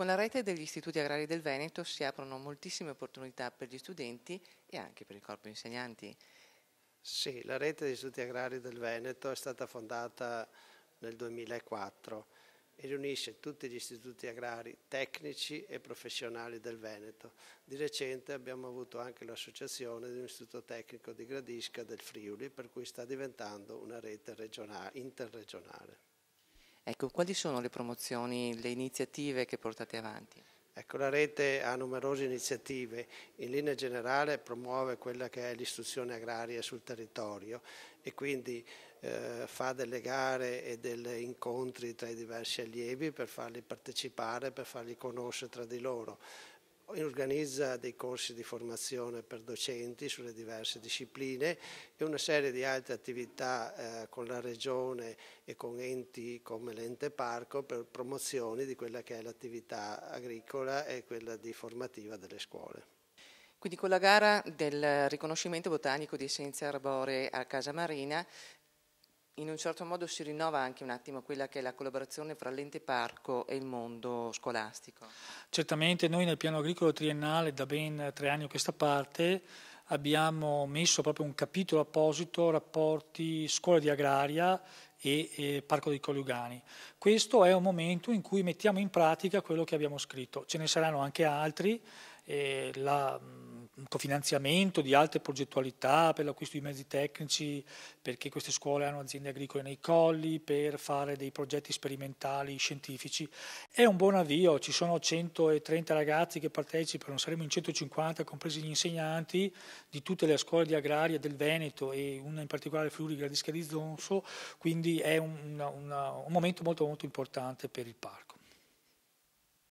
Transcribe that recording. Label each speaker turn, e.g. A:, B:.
A: Con la rete degli istituti agrari del Veneto si aprono moltissime opportunità per gli studenti e anche per il corpo insegnanti.
B: Sì, la rete degli istituti agrari del Veneto è stata fondata nel 2004 e riunisce tutti gli istituti agrari tecnici e professionali del Veneto. Di recente abbiamo avuto anche l'associazione di un istituto tecnico di Gradisca del Friuli, per cui sta diventando una rete interregionale.
A: Ecco, quali sono le promozioni, le iniziative che portate avanti?
B: Ecco, la rete ha numerose iniziative, in linea generale promuove quella che è l'istruzione agraria sul territorio e quindi fa delle gare e degli incontri tra i diversi allievi per farli partecipare, per farli conoscere tra di loro. Organizza dei corsi di formazione per docenti sulle diverse discipline e una serie di altre attività con la Regione e con enti come l'Ente Parco per promozioni di quella che è l'attività agricola e quella di formativa delle scuole.
A: Quindi con la gara del riconoscimento botanico di essenze arboree a Casa Marina, in un certo modo si rinnova anche un attimo quella che è la collaborazione fra l'ente parco e il mondo scolastico.
C: Certamente noi nel piano agricolo triennale da ben 3 anni a questa parte abbiamo messo proprio un capitolo apposito, rapporti scuola di agraria e Parco dei Coliugani. Questo è un momento in cui mettiamo in pratica quello che abbiamo scritto. Ce ne saranno anche altri, un cofinanziamento di altre progettualità per l'acquisto di mezzi tecnici, perché queste scuole hanno aziende agricole nei colli, per fare dei progetti sperimentali scientifici. È un buon avvio, ci sono 130 ragazzi che partecipano, saremo in 150, compresi gli insegnanti di tutte le scuole di agraria del Veneto e una in particolare Friuli Gradisca di Zonzo, quindi è un momento molto molto importante per il parco.